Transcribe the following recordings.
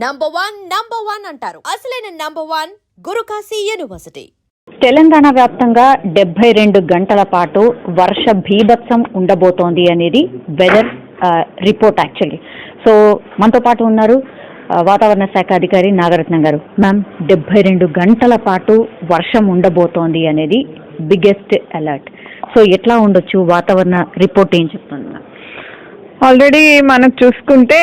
Number one అంటారు. అసలైన number one Gurukashi university. Telangana వ్యాప్తంగా 72 గంటల పాటు వర్ష భీభత్సం ఉండబోతోంది అనేది వెదర్ రిపోర్ట్ యాక్చువల్లీ. సో మనతో పాటు ఉన్నారు వాతావరణ శాఖ అధికారి నాగరత్నం గారు. మ్యామ్, 72 గంటల పాటు వర్షం ఉండబోతోంది అనేది బిగ్గెస్ట్ అలర్ట్. సో ఎట్లా ఉండొచ్చు, వాతావరణ రిపోర్ట్ ఏం చెప్తుంది మ్యామ్? ఆల్రెడీ మనకు చూసుకుంటే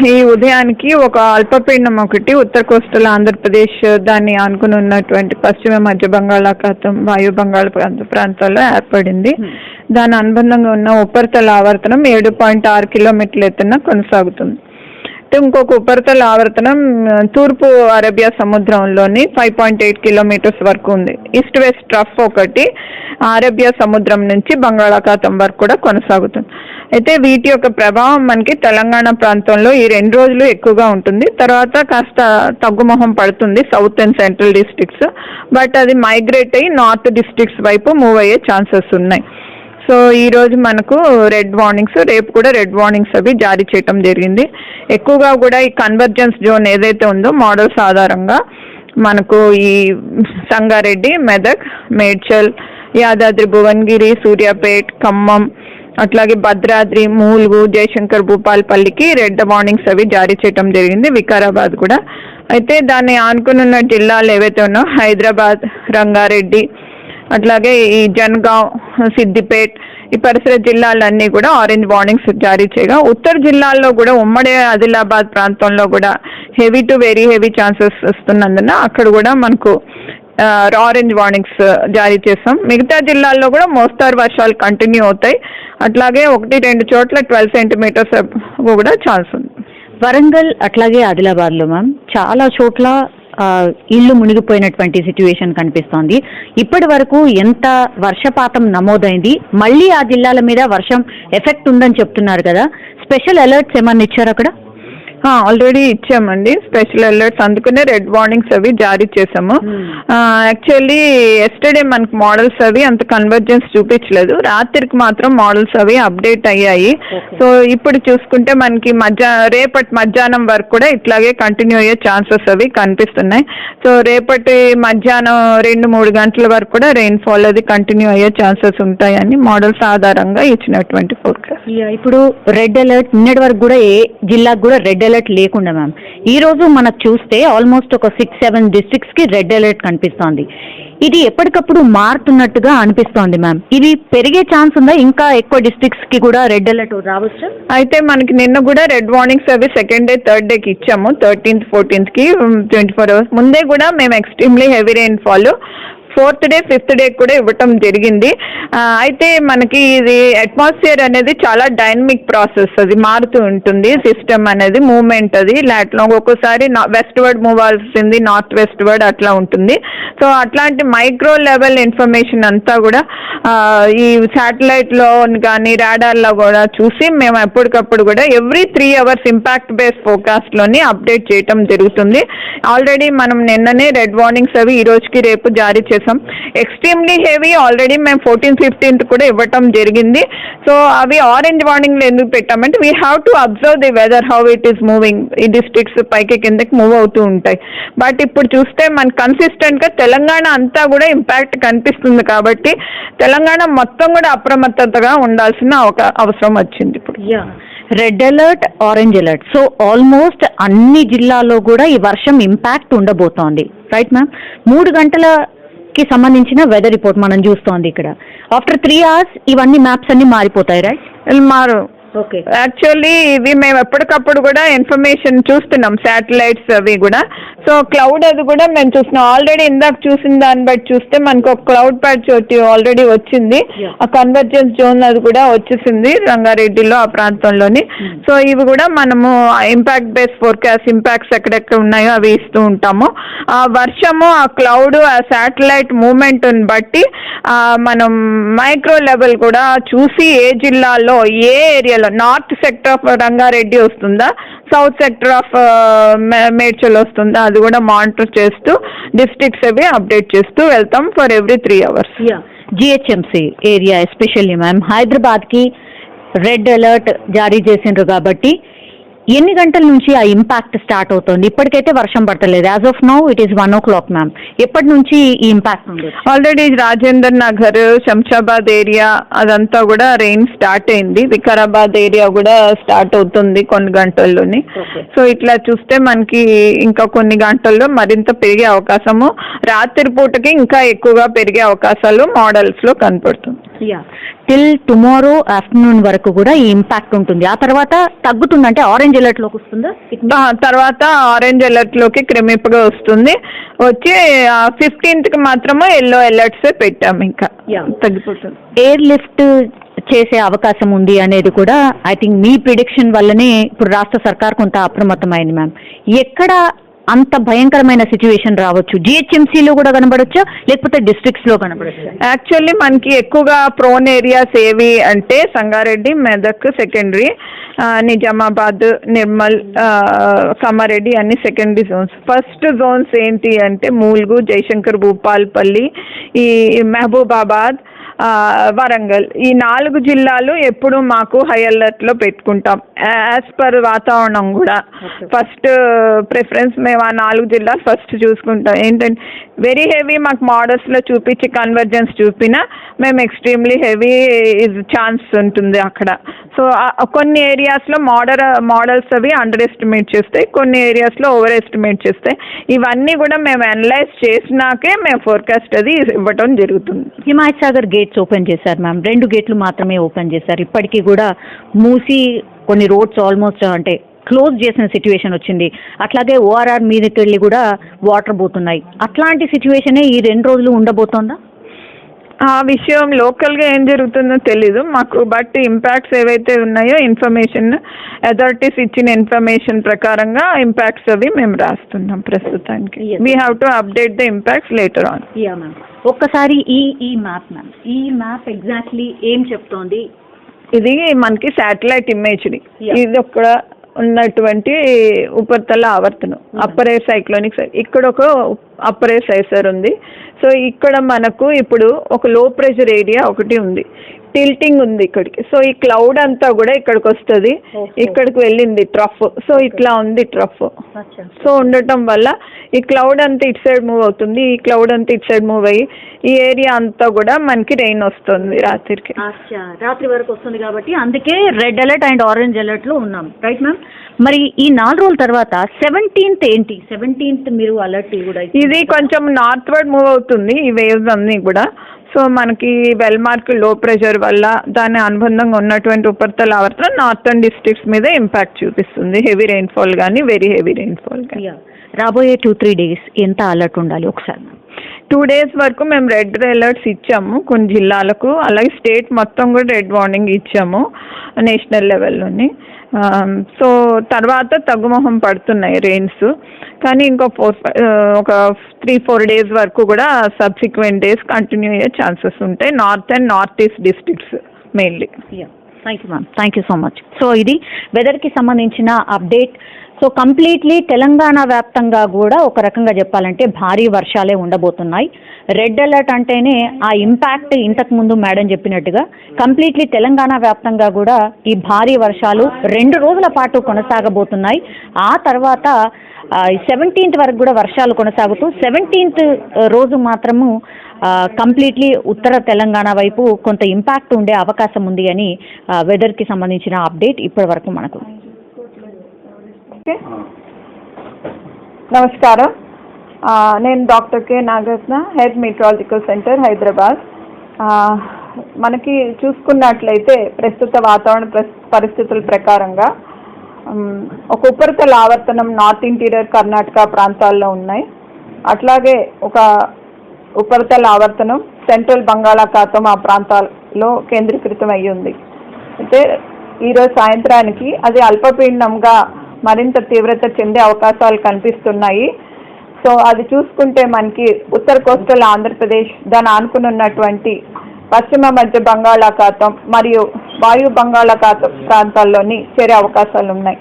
ఈ ఉదయానికి ఒక అల్పపీడనం ఒకటి ఉత్తర కోస్టల్ ఆంధ్రప్రదేశ్ దాన్ని ఆనుకుని ఉన్నటువంటి పశ్చిమ మధ్య బంగాళాఖాతం వాయు బంగాళాఖాతం ప్రాంతాల్లో ఏర్పడింది. దాని అనుబంధంగా ఉన్న ఉపరితల ఆవర్తనం 7.6 కిలోమీటర్ల ఎత్తున కొనసాగుతుంది. ఇంకొక ఉపరితల ఆవర్తనం తూర్పు అరేబియా సముద్రంలోని 5.8 కిలోమీటర్స్ వరకు ఉంది. ఈస్ట్ వెస్ట్ ట్రఫ్ ఒకటి అరేబియా సముద్రం నుంచి బంగాళాఖాతం వరకు కూడా కొనసాగుతుంది. అయితే వీటి యొక్క ప్రభావం మనకి తెలంగాణ ప్రాంతంలో ఈ 2 రోజులు ఎక్కువగా ఉంటుంది. తర్వాత కాస్త తగ్గుముఖం పడుతుంది south and central districts. But అది మైగ్రేట్ అయ్యి నార్త్ డిస్ట్రిక్ట్స్ వైపు మూవ్ అయ్యే ఛాన్సెస్ ఉన్నాయి. సో ఈ రోజు మనకు రెడ్ వార్నింగ్స్, రేపు కూడా రెడ్ వార్నింగ్స్ అవి జారీ చేయటం జరిగింది. ఎక్కువగా కూడా ఈ కన్వర్జెన్స్ జోన్ ఏదైతే ఉందో మోడల్స్ ఆధారంగా మనకు ఈ సంగారెడ్డి, మెదక్, మేడ్చల్, యాదాద్రి, భువనగిరి, సూర్యాపేట్, ఖమ్మం, అట్లాగే భద్రాద్రి, మూలుగు, జయశంకర్, భూపాలపల్లికి రెడ్ వార్నింగ్స్ అవి జారీ చేయటం జరిగింది. వికారాబాద్ కూడా. అయితే దాన్ని ఆనుకున్న జిల్లాలు ఏవైతే ఉన్నాయో హైదరాబాద్, రంగారెడ్డి, అట్లాగే ఈ జన్గావ్, సిద్దిపేట్, ఈ పరిసర జిల్లాలన్నీ కూడా ఆరెంజ్ వార్నింగ్స్ జారీ చేయగా ఉత్తర జిల్లాల్లో కూడా ఉమ్మడి ఆదిలాబాద్ ప్రాంతంలో కూడా heavy to very heavy chances వస్తున్నందున అక్కడ కూడా మనకు ఆరెంజ్ వార్నింగ్స్ జారీ చేస్తాం. మిగతా జిల్లాల్లో కూడా మోస్తారు వర్షాలు కంటిన్యూ అవుతాయి. అట్లాగే 1-2 చోట్ల 12 సెంటీమీటర్స్ కూడా ఛాన్స్ ఉంది. వరంగల్ అట్లాగే ఆదిలాబాద్లో మ్యామ్ చాలా చోట్ల ఇల్లు మునిగిపోయినటువంటి సిచ్యువేషన్ కనిపిస్తోంది. ఇప్పటి వరకు ఎంత వర్షపాతం నమోదైంది? మళ్ళీ ఆ జిల్లాల మీద వర్షం ఎఫెక్ట్ ఉందని చెప్తున్నారు కదా, స్పెషల్ అలర్ట్స్ ఏమన్నా ఇచ్చారు అక్కడ? ఆల్రెడీ ఇచ్చామండి స్పెషల్ అలర్ట్స్, అందుకనే రెడ్ వార్నింగ్స్ అవి జారీ చేసాము. యాక్చువల్లీ ఎస్టర్డే మనకు మోడల్స్ అవి అంత కన్వర్జెన్స్ చూపించలేదు, రాత్రికి మాత్రం మోడల్స్ అవి అప్డేట్ అయ్యాయి. సో ఇప్పుడు చూసుకుంటే మనకి రేపటి మధ్యాహ్నం వరకు కూడా ఇట్లాగే కంటిన్యూ అయ్యే ఛాన్సెస్ అవి కనిపిస్తున్నాయి. సో రేపటి మధ్యాహ్నం 2-3 గంటల వరకు కూడా రెయిన్ఫాల్ అది కంటిన్యూ అయ్యే ఛాన్సెస్ ఉంటాయని మోడల్స్ ఆధారంగా ఇచ్చినటువంటి ఫోర్కాస్ట్. ఇప్పుడు రెడ్ అలర్ట్ నిన్నటి వరకు కూడా ఏ జిల్లాకు కూడా రెడ్ అలర్ట్ లేకుండా మ్యామ్, ఈ రోజు మనకు చూస్తే ఆల్మోస్ట్ ఒక 6-7 డిస్ట్రిక్ట్స్ కి రెడ్ అలర్ట్ కనిపిస్తోంది. ఇది ఎప్పటికప్పుడు మారుతున్నట్టుగా అనిపిస్తోంది మ్యామ్. ఇది పెరిగే ఛాన్స్ ఉందా? ఇంకా ఎక్కువ డిస్ట్రిక్ట్స్ కి కూడా రెడ్ అలర్ట్ రావచ్చు? అయితే మనకి నిన్న కూడా రెడ్ వార్నింగ్స్ అవి 2nd డే 3rd డేకి ఇచ్చాము. 13th 14th కి 24 hours ముందే కూడా మేము extremely heavy rainfall 4th day 5th day కూడా ఇవ్వటం జరిగింది. అయితే మనకి ఇది అట్మాస్ఫియర్ అనేది చాలా డైనమిక్ ప్రాసెస్, అది మారుతూ ఉంటుంది. సిస్టమ్ అనేది మూవ్మెంట్ అది లాట్లో ఒక్కొక్కసారి వెస్ట్ వర్డ్ మూవ్ అవ్వాల్సింది నార్త్ వెస్ట్ వర్డ్ అట్లా ఉంటుంది. సో అట్లాంటి మైక్రో లెవెల్ ఇన్ఫర్మేషన్ అంతా కూడా ఈ శాటిలైట్లో కానీ రాడార్లో కూడా చూసి మేము ఎప్పటికప్పుడు కూడా ఎవ్రీ 3 hours ఇంపాక్ట్ బేస్ ఫోర్కాస్ట్లోని అప్డేట్ చేయటం జరుగుతుంది. ఆల్రెడీ మనం నిన్ననే రెడ్ వార్నింగ్స్ అవి ఈ రోజుకి రేపు జారీ చేసాం. ఎక్స్ట్రీమ్లీ హెవీ ఆల్రెడీ మేము 14th 15th కూడా ఇవ్వటం జరిగింది. సో అవి ఆరెంజ్ వార్నింగ్లు ఎందుకు పెట్టామంటే we have to observe the weather how it is moving. ఈ డిస్ట్రిక్ట్స్ పైకి కిందకి మూవ్ అవుతూ ఉంటాయి. బట్ ఇప్పుడు చూస్తే మన కన్సిస్టెంట్గా తెలంగాణ అంతా కూడా ఇంపాక్ట్ కనిపిస్తుంది కాబట్టి తెలంగాణ మొత్తం కూడా అప్రమత్తతగా ఉండాల్సిన అవసరం వచ్చింది ఇప్పుడు. Red alert, orange alert, so almost అన్ని జిల్లాల్లో కూడా ఈ వర్షం ఇంపాక్ట్ ఉండబోతోంది, రైట్ మ్యామ్? 3 గంటలకి సంబంధించిన వెదర్ రిపోర్ట్ మనం చూస్తోంది ఇక్కడ. ఆఫ్టర్ 3 hours ఇవన్నీ మ్యాప్స్ అన్ని మారిపోతాయి, రైట్? మారు. ఓకే. యాక్చువల్లీ ఇవి మేము ఎప్పటికప్పుడు కూడా ఇన్ఫర్మేషన్ చూస్తున్నాం, శాటిలైట్స్ అవి కూడా. సో క్లౌడ్ అది కూడా మేము చూస్తున్నాం. ఆల్రెడీ ఇందాక చూసిన దాన్ని బట్టి చూస్తే మనకు ఒక క్లౌడ్ ప్యాచ్ ఆల్రెడీ వచ్చింది. ఆ కన్వర్జెన్స్ జోన్ అది కూడా వచ్చేసింది రంగారెడ్డిలో ఆ ప్రాంతంలోని. సో ఇవి కూడా మనము ఇంపాక్ట్ బేస్ ఫోర్కాస్ట్ ఇంపాక్ట్స్ ఎక్కడెక్కడ ఉన్నాయో అవి ఇస్తూ ఉంటాము. ఆ వర్షము, ఆ క్లౌడ్, ఆ శాటిలైట్ మూమెంట్ బట్టి మనం మైక్రో లెవెల్ కూడా చూసి ఏ జిల్లాలో ఏ ఏరియాలో నార్త్ సెక్టర్ ఆఫ్ రంగారెడ్డి వస్తుందా, సౌత్ సెక్టర్ ఆఫ్ మేడ్చల్ వస్తుందా అది కూడా మానిటర్ చేస్తూ డిస్ట్రిక్ట్స్ అవి అప్డేట్ చేస్తూ వెళ్తాం for every 3 hours. GHMC area especially ma'am హైదరాబాద్కి రెడ్ అలర్ట్ జారీ చేసిండ్రు కాబట్టి ఎన్ని గంటల నుంచి ఆ ఇంపాక్ట్ స్టార్ట్ అవుతుంది? ఇప్పటికైతే వర్షం పడతలేదు, as of now it is 1 o'clock ma'am. ఎప్పటి నుంచి ఈ ఇంపాక్ట్ ఉంది? ఆల్రెడీ రాజేందర్ నగర్, శంషాబాద్ ఏరియా అదంతా కూడా రెయిన్ స్టార్ట్ అయింది. వికారాబాద్ ఏరియా కూడా స్టార్ట్ అవుతుంది కొన్ని గంటల్లోని. సో ఇట్లా చూస్తే మనకి ఇంకా కొన్ని గంటల్లో మరింత పెరిగే అవకాశము, రాత్రి పూటకి ఇంకా ఎక్కువగా పెరిగే అవకాశాలు మోడల్స్ లో కనపడుతుంది. టిల్ టుమారో ఆఫ్టర్నూన్ వరకు కూడా ఈ ఇంపాక్ట్ ఉంటుంది. ఆ తర్వాత తగ్గుతుంది, అంటే ఆరెంజ్ అలర్ట్ లోకి వస్తుందా? తర్వాత ఆరెంజ్ అలర్ట్ లోకి క్రమేపగా వస్తుంది. వచ్చి 15th కి మాత్రమే ఎల్లో అలర్ట్స్ పెట్టాము, ఇంకా తగ్గిపోతుంది. ఎయిర్ లిఫ్ట్ చేసే అవకాశం ఉంది అనేది కూడా ఐ థింక్ మీ ప్రిడిక్షన్ వల్లనే ఇప్పుడు రాష్ట్ర సర్కార్ కొంత అప్రమత్తమైంది మ్యామ్. ఎక్కడ అంత భయంకరమైన సిచ్యువేషన్ రావచ్చు? జిహెచ్ఎంసీలో కూడా కనబడొచ్చా, లేకపోతే డిస్ట్రిక్ట్స్ లో కనబడొచ్చా? యాక్చువల్లీ మనకి ఎక్కువగా ప్రోన్ ఏరియాస్ ఏవి అంటే సంగారెడ్డి, మెదక్ సెకండరీ, నిజామాబాద్, నిర్మల్, కామారెడ్డి అన్ని సెకండరీ జోన్స్. ఫస్ట్ జోన్స్ ఏంటి అంటే మూల్గు, జయశంకర్ భూపాల్పల్లి, ఈ మహబూబాబాద్, వరంగల్, ఈ 4 జిల్లాలు ఎప్పుడు మాకు హై అలర్ట్ లో పెట్టుకుంటాం. యాజ్ పర్ వాతావరణం కూడా ఫస్ట్ ప్రిఫరెన్స్ మేము ఆ 4 జిల్లాలు ఫస్ట్ చూసుకుంటాం. ఏంటంటే వెరీ హెవీ మాకు మోడల్స్ లో చూపించి కన్వర్జెన్స్ చూపినా మేము ఎక్స్ట్రీమ్లీ హెవీ ఛాన్స్ ఉంటుంది అక్కడ. సో కొన్ని ఏరియాస్ లో మోడల్స్ అవి అండర్ ఎస్టిమేట్ చేస్తాయి, కొన్ని ఏరియాస్ లో ఓవర్ ఎస్టిమేట్ చేస్తాయి. ఇవన్నీ కూడా మేము అనలైజ్ చేసినాకే మేము ఫోర్కాస్ట్ అది ఇవ్వటం జరుగుతుంది. హిమాయత్ సాగర్ గేట్స్ ఓపెన్ చేశారు మ్యామ్, 2 గేట్లు మాత్రమే ఓపెన్ చేశారు. ఇప్పటికీ కూడా మూసి కొన్ని రోడ్స్ ఆల్మోస్ట్ అంటే క్లోజ్ చేసిన సిచ్యువేషన్ వచ్చింది. అట్లాగే ఓఆర్ఆర్ మీదకి వెళ్ళి కూడా వాటర్ పోతున్నాయి. అట్లాంటి సిచ్యువేషనే ఈ 2 రోజులు ఉండబోతోందా? ఆ విషయం లోకల్గా ఏం జరుగుతుందో తెలీదు మాకు, బట్ ఇంపాక్ట్స్ ఏవైతే ఉన్నాయో ఇన్ఫర్మేషన్ అథారిటీస్ ఇచ్చిన ఇన్ఫర్మేషన్ ప్రకారంగా ఇంపాక్ట్స్ అవి మేము రాస్తున్నాం ప్రస్తుతానికి. We have to update the impacts later on. ఒక్కసారి ఈ మ్యాప్ మ్యామ్, ఈ మ్యాప్ ఎగ్జాక్ట్లీ ఏం చెప్తోంది? ఇది మనకి శాటిలైట్ ఇమేజరీ. ఇది ఒక ఉన్నటువంటి ఉపరితల ఆవర్తనం, అప్పర్ ఎయిర్ సైక్లోనిక్. ఇక్కడ ఒక అప్పర్ ఎయిర్ సైసర్ ఉంది. సో ఇక్కడ మనకు ఇప్పుడు ఒక లో ప్రెషర్ ఏరియా ఒకటి ఉంది, టిల్టింగ్ ఉంది ఇక్కడికి. సో ఈ క్లౌడ్ అంతా కూడా ఇక్కడికి వస్తుంది, ఇక్కడికి వెళ్ళింది ట్రఫ్. సో ఇట్లా ఉంది ట్రఫ్. సో ఉండటం వల్ల ఈ క్లౌడ్ అంతా ఇటు సైడ్ మూవ్ అవుతుంది, ఈ క్లౌడ్ అంతా ఇటు సైడ్ మూవ్ అయ్యి ఈ ఏరియా అంతా కూడా మనకి రెయిన్ వస్తుంది రాత్రికి. రాత్రి వరకు వస్తుంది కాబట్టి అందుకే red alert and orange alert లో ఉన్నాం, రైట్ మ్యామ్? మరి ఈ 4 రోజుల తర్వాత 17th ఏంటి? 17th మీరు అలర్ట్ కూడా ఇది కొంచెం నార్త్ వర్డ్ మూవ్ అవుతుంది ఈ వేవ్స్ అన్ని కూడా. సో మనకి వెల్మార్క్ లో ప్రెషర్ వల్ల దాని అనుబంధంగా ఉన్నటువంటి ఉపరితల ఆవర్తనం నార్థన్ డిస్ట్రిక్ట్స్ మీద ఇంపాక్ట్ చూపిస్తుంది. హెవీ రెయిన్ఫాల్ కానీ వెరీ హెవీ రెయిన్ఫాల్ కానీ. రాబోయే 2-3 days ఎంత అలర్ట్ ఉండాలి ఒకసారి? 2 days వరకు మేము రెడ్ అలర్ట్స్ ఇచ్చాము కొన్ని జిల్లాలకు, అలాగే స్టేట్ మొత్తం కూడా రెడ్ వార్నింగ్ ఇచ్చాము నేషనల్ లెవెల్లోని. సో తర్వాత తగ్గుముఖం పడుతున్నాయి రెయిన్స్, కానీ ఇంకో 3-4 days వరకు కూడా సబ్సిక్వెంట్ డేస్ కంటిన్యూ అయ్యే ఛాన్సెస్ ఉంటాయి, north and north east districts mainly. Thank you ma'am, thank you so much. So ఇది వెదర్కి సంబంధించిన అప్డేట్. సో కంప్లీట్లీ తెలంగాణ వ్యాప్తంగా కూడా ఒక రకంగా చెప్పాలంటే భారీ వర్షాలే ఉండబోతున్నాయి. రెడ్ అలర్ట్ అంటేనే ఆ ఇంపాక్ట్ ఇంతకుముందు మేడం చెప్పినట్టుగా కంప్లీట్లీ తెలంగాణ వ్యాప్తంగా కూడా ఈ భారీ వర్షాలు 2 రోజుల పాటు కొనసాగబోతున్నాయి. ఆ తర్వాత 17th వరకు కూడా వర్షాలు కొనసాగుతూ 17th రోజు మాత్రము కంప్లీట్లీ ఉత్తర తెలంగాణ వైపు కొంత ఇంపాక్ట్ ఉండే అవకాశం ఉంది అని వెదర్కి సంబంధించిన అప్డేట్ ఇప్పటి వరకు మనకు. నమస్కారం, నేను doctor K Nagaratna, head meteorological centre Hyderabad. మనకి చూసుకున్నట్లయితే ప్రస్తుత వాతావరణ పరిస్థితుల ప్రకారంగా ఒక ఉపరితల ఆవర్తనం నార్త్ ఇంటీరియర్ కర్ణాటక ప్రాంతాల్లో ఉన్నాయి. అట్లాగే ఒక ఉపరితల ఆవర్తనం సెంట్రల్ బంగాళాఖాతం ఆ ప్రాంతాల్లో కేంద్రీకృతం అయ్యి ఉంది. అయితే ఈరోజు సాయంత్రానికి అది అల్పపీడనంగా మరింత తీవ్రత చెందే అవకాశాలు కనిపిస్తున్నాయి. సో అది చూసుకుంటే మనకి ఉత్తర కోస్టల్ ఆంధ్రప్రదేశ్, దాని ఆనుకున్నటువంటి పశ్చిమ మధ్య బంగాళాఖాతం మరియు వాయు బంగాళాఖాతం ప్రాంతాల్లోని చేరే అవకాశాలు ఉన్నాయి.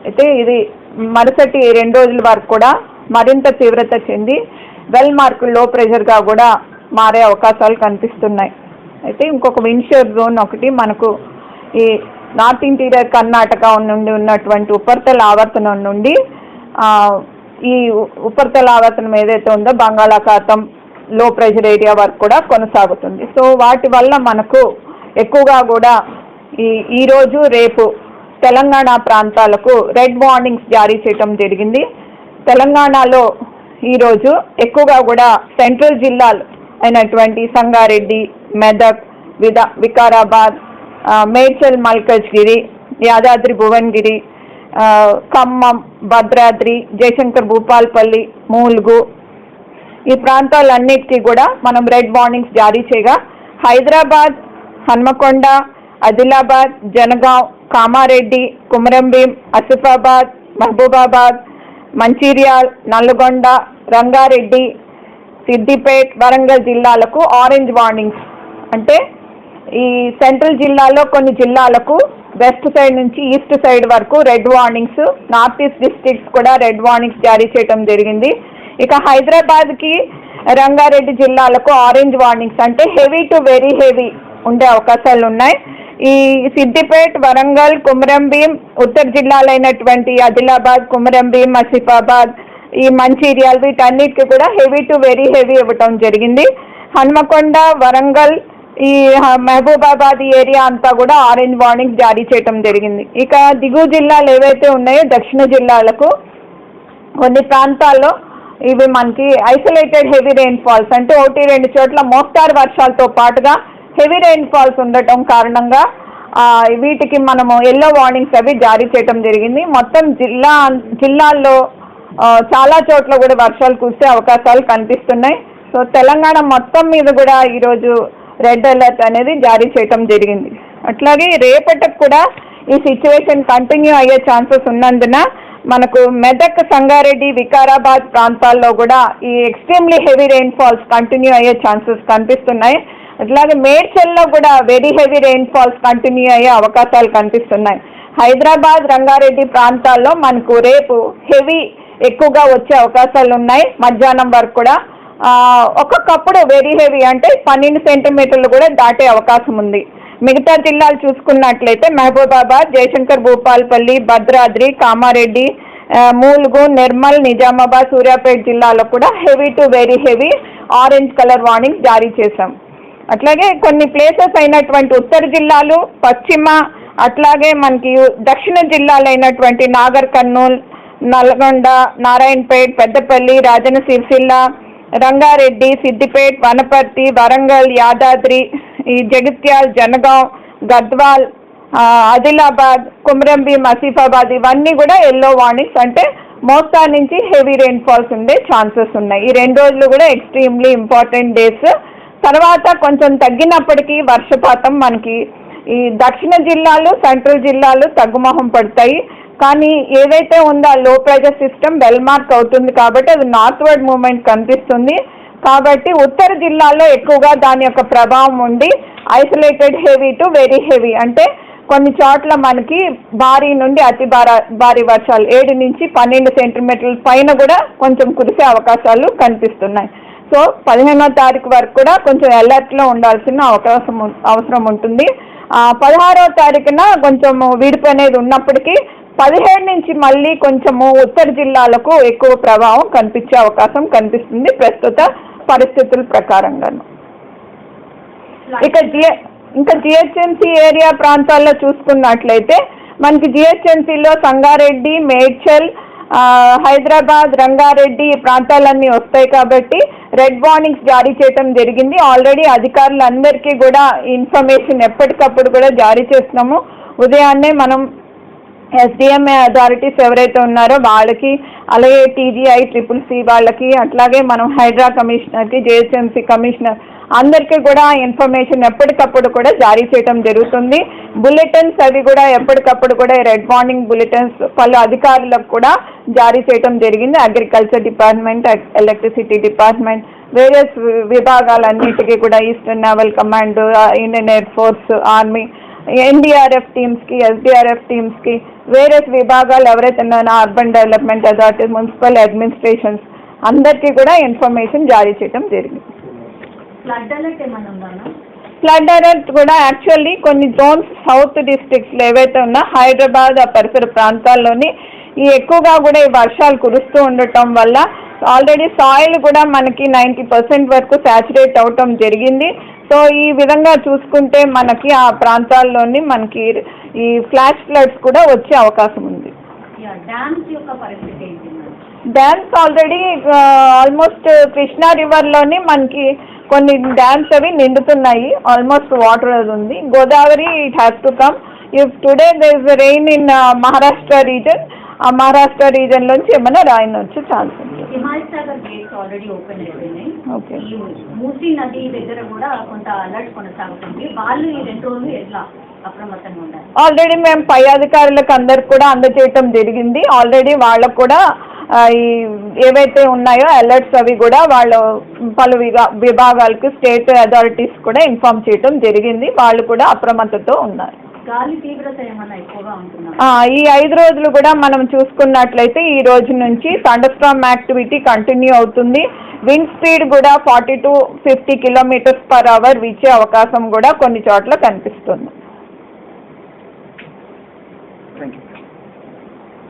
అయితే ఇది మరుసటి 2 రోజుల వరకు కూడా మరింత తీవ్రత చెంది వెల్ మార్క్ లో ప్రెషర్గా కూడా మారే అవకాశాలు కనిపిస్తున్నాయి. అయితే ఇంకొక విండ్షియర్ జోన్ ఒకటి మనకు ఈ నార్త్ ఇంటీరియర్ కర్ణాటక నుండి ఉన్నటువంటి ఉపరితల ఆవర్తనం నుండి ఈ ఉపరితల ఆవర్తనం ఏదైతే ఉందో బంగాళాఖాతం లో ప్రెషర్ ఏరియా వరకు కూడా కొనసాగుతుంది. సో వాటి వల్ల మనకు ఎక్కువగా కూడా ఈరోజు రేపు తెలంగాణ ప్రాంతాలకు రెడ్ వార్నింగ్స్ జారీ చేయడం జరిగింది. తెలంగాణలో ఈరోజు ఎక్కువగా కూడా సెంట్రల్ జిల్లాలు అయినటువంటి సంగారెడ్డి, మెదక్, వికారాబాద్, మేడ్చల్, మల్కజ్గిరి, యాదాద్రి భువనగిరి, ఖమ్మం, భద్రాద్రి, జయశంకర్ భూపాల్పల్లి, మూల్గు ఈ ప్రాంతాలన్నిటికీ కూడా మనం రెడ్ వార్నింగ్స్ జారీ చేయగా హైదరాబాద్, హన్మకొండ, ఆదిలాబాద్, జనగాం, కామారెడ్డి, కుమరంభీం, ఆసిఫాబాద్, మహబూబాబాద్, మంచిర్యాల్, నల్గొండ, రంగారెడ్డి, సిద్దిపేట్, వరంగల్ జిల్లాలకు ఆరెంజ్ వార్నింగ్స్ అంటే ఈ సెంట్రల్ జిల్లాలో కొన్ని జిల్లాలకు వెస్ట్ సైడ్ నుంచి ఈస్ట్ సైడ్ వరకు red warnings, north east districts కూడా రెడ్ వార్నింగ్స్ జారీ చేయడం జరిగింది. ఇక హైదరాబాద్కి, రంగారెడ్డి జిల్లాలకు ఆరెంజ్ వార్నింగ్స్ అంటే హెవీ టు వెరీ హెవీ ఉండే అవకాశాలు ఉన్నాయి. ఈ సిద్దిపేట్, వరంగల్, కుమరంభీం, ఉత్తర జిల్లాలైనటువంటి ఆదిలాబాద్, కుమరంభీం, ఆసిఫాబాద్, ఈ మంచిర్యాల్ వీటన్నిటికీ కూడా హెవీ టు వెరీ హెవీ ఇవ్వటం జరిగింది. హన్మకొండ, వరంగల్, ఈ మహబూబాబాద్ ఏరియా అంతా కూడా ఆరెంజ్ వార్నింగ్ జారీ చేయటం జరిగింది. ఇక దిగువ జిల్లాలు ఏవైతే ఉన్నాయో దక్షిణ జిల్లాలకు కొన్ని ప్రాంతాల్లో ఇవి మనకి ఐసోలేటెడ్ హెవీ రెయిన్ ఫాల్స్ అంటే 1-2 చోట్ల మోస్తారు వర్షాలతో పాటుగా హెవీ రెయిన్ ఫాల్స్ ఉండటం కారణంగా వీటికి మనము ఎల్లో వార్నింగ్స్ అవి జారీ చేయటం జరిగింది. మొత్తం జిల్లాల్లో చాలా చోట్ల కూడా వర్షాలు కురిసే అవకాశాలు కనిపిస్తున్నాయి. సో తెలంగాణ మొత్తం మీద కూడా ఈరోజు రెడ్ అలర్ట్ అనేది జారీ చేయటం జరిగింది. అట్లాగే రేపటికి కూడా ఈ సిచ్యువేషన్ కంటిన్యూ అయ్యే ఛాన్సెస్ ఉన్నందున మనకు మెదక్, సంగారెడ్డి, వికారాబాద్ ప్రాంతాల్లో కూడా ఈ extremely heavy rain falls continue అయ్యే ఛాన్సెస్ కనిపిస్తున్నాయి. అట్లాగే మేడ్చల్లో కూడా very heavy rain falls continue అయ్యే అవకాశాలు కనిపిస్తున్నాయి. హైదరాబాద్, రంగారెడ్డి ప్రాంతాల్లో మనకు రేపు హెవీ ఎక్కువగా వచ్చే అవకాశాలు ఉన్నాయి. మధ్యాహ్నం వరకు కూడా ఒక్కొక్కప్పుడు వెరీ హెవీ అంటే 12 సెంటీమీటర్లు కూడా దాటే అవకాశం ఉంది. మిగతా జిల్లాలు చూసుకున్నట్లయితే మహబూబాబాద్, జయశంకర్ భూపాల్పల్లి, భద్రాద్రి, కామారెడ్డి, మూల్గు, నిర్మల్, నిజామాబాద్, సూర్యాపేట జిల్లాలో కూడా heavy to very heavy orange colour warnings జారీ చేశాం. అట్లాగే కొన్ని ప్లేసెస్ అయినటువంటి ఉత్తర జిల్లాలు, పశ్చిమ, అట్లాగే మనకి దక్షిణ జిల్లాలు అయినటువంటి నాగర్ కర్నూల్, నల్గొండ, నారాయణపేట్, పెద్దపల్లి, రాజన్న సిరిసిల్ల, రంగారెడ్డి, సిద్దిపేట్, వనపర్తి, వరంగల్, యాదాద్రి, ఈ జగిత్యాల్, జనగాం, గద్వాల్, ఆదిలాబాద్, కుమరంభీం, ఆసిఫాబాద్ ఇవన్నీ కూడా ఎల్లో వార్నింగ్స్ అంటే మోస్తారు నుంచి హెవీ రెయిన్ ఫాల్స్ ఉండే ఛాన్సెస్ ఉన్నాయి. ఈ 2 రోజులు కూడా ఎక్స్ట్రీమ్లీ ఇంపార్టెంట్ డేస్. తర్వాత కొంచెం తగ్గినప్పటికీ వర్షపాతం మనకి ఈ దక్షిణ జిల్లాలు, సెంట్రల్ జిల్లాలు తగ్గుముఖం పడతాయి. కానీ ఏదైతే ఉందో లో ప్రెషర్ సిస్టమ్ వెల్ మార్క్ అవుతుంది కాబట్టి అది నార్త్వర్డ్ మూవ్మెంట్ కనిపిస్తుంది. కాబట్టి ఉత్తర జిల్లాలో ఎక్కువగా దాని యొక్క ప్రభావం ఉండి isolated heavy to very heavy అంటే కొన్ని చోట్ల మనకి భారీ నుండి అతి భారీ వర్షాలు 7 నుంచి 12 సెంటీమీటర్ల పైన కూడా కొంచెం కురిసే అవకాశాలు కనిపిస్తున్నాయి. సో 15వ తారీఖు వరకు కూడా కొంచెం అలర్ట్లో ఉండాల్సిన అవసరం ఉంటుంది. 16వ తారీఖున కొంచెం విడుపు అనేది ఉన్నప్పటికీ 17 నుంచి మళ్ళీ కొంచెము ఉత్తర జిల్లాలకు ఎక్కువ ప్రభావం కనిపించే అవకాశం కనిపిస్తుంది ప్రస్తుత పరిస్థితుల ప్రకారంగాను. ఇంకా జిహెచ్ఎంసీ ఏరియా ప్రాంతాల్లో చూసుకున్నట్లయితే మనకి జిహెచ్ఎంసీలో సంగారెడ్డి, మేడ్చల్, హైదరాబాద్, రంగారెడ్డి ఈ ప్రాంతాలన్నీ వస్తాయి కాబట్టి రెడ్ వార్నింగ్స్ జారీ చేయడం జరిగింది. ఆల్రెడీ అధికారులందరికీ కూడా ఇన్ఫర్మేషన్ ఎప్పటికప్పుడు కూడా జారీ చేస్తున్నాము. ఉదయాన్నే మనం ఎస్డిఎంఏ అథారిటీస్ ఎవరైతే ఉన్నారో వాళ్ళకి, అలాగే టీజీఐ, CCC వాళ్ళకి, అట్లాగే మనం హైడ్రా కమిషనర్కి, జిహెచ్ఎంసీ కమిషనర్ అందరికీ కూడా ఇన్ఫర్మేషన్ ఎప్పటికప్పుడు కూడా జారీ చేయడం జరుగుతుంది. బులెటిన్స్ అవి కూడా ఎప్పటికప్పుడు కూడా రెడ్ వార్నింగ్ బులెటిన్స్ పలు అధికారులకు కూడా జారీ చేయడం జరిగింది. Agriculture department, electricity department, various విభాగాలన్నిటికీ కూడా eastern naval command, Indian air force, army, NDRF టీమ్స్కి, SDRF టీమ్స్కి, వేరియస్ విభాగాలు ఎవరైతే ఉన్నారో urban development authority, municipal administrations అందరికీ కూడా ఇన్ఫర్మేషన్ జారీ చేయడం జరిగింది. ఫ్లడ్ అలర్ట్ కూడా యాక్చువల్లీ కొన్ని జోన్స్ సౌత్ డిస్ట్రిక్ట్స్లో ఏవైతే ఉన్నా హైదరాబాద్ ఆ పరిసర ప్రాంతాల్లోని ఈ ఎక్కువగా కూడా ఈ వర్షాలు కురుస్తూ ఉండటం వల్ల ఆల్రెడీ సాయిల్ కూడా మనకి 90% వరకు సాచురేట్ అవటం జరిగింది. సో ఈ విధంగా చూసుకుంటే మనకి ఆ ప్రాంతాల్లోని మనకి ఈ ఫ్లాష్ ఫ్లడ్స్ కూడా వచ్చే అవకాశం ఉంది. డ్యామ్స్ ఆల్రెడీ ఆల్మోస్ట్ కృష్ణా రివర్లోని మనకి కొన్ని డ్యామ్స్ అవి నిండుతున్నాయి, ఆల్మోస్ట్ వాటర్ అది ఉంది. Godavari it has to come if today there is rain in Maharashtra region, ఆ మహారాష్ట్ర రీజన్ నుంచి ఏమైనా రాయిన్ వచ్చే ఛాన్స్ ఉంది. హిమాయసాగర్ గేట్స్ ఆల్రెడీ ఓపెన్ అయిపోయినాయి. ఓకే, ఈ మూసీ నది దగ్గర కూడా కొంత అలర్ట్ కొనసాగుతుంది. వాళ్ళు ఈ 2 రోజులు ఎట్లా అప్రమత్తంగా ఉండాలి? ఆల్రెడీ మేము పై అధికారులకు అందరికి కూడా అందజేయటం జరిగింది. ఆల్రెడీ వాళ్ళకు కూడా ఈ ఏవైతే ఉన్నాయో అలర్ట్స్ అవి కూడా వాళ్ళ పలు విభాగాలకు స్టేట్ అథారిటీస్ కూడా ఇన్ఫార్మ్ చేయటం జరిగింది. వాళ్ళు కూడా అప్రమత్తతో ఉన్నారు. గాలి తీవ్రత ఏమన్నా ఎక్కువగా ఉంటుందా? ఈ 5 రోజులు కూడా మనం చూసుకున్నట్లయితే ఈ రోజు నుంచి థండర్స్టార్మ్ యాక్టివిటీ కంటిన్యూ అవుతుంది. విండ్ స్పీడ్ కూడా 40 to 50 km/h వీచే అవకాశం కూడా కొన్ని చోట్ల కనిపిస్తుంది. Thank you.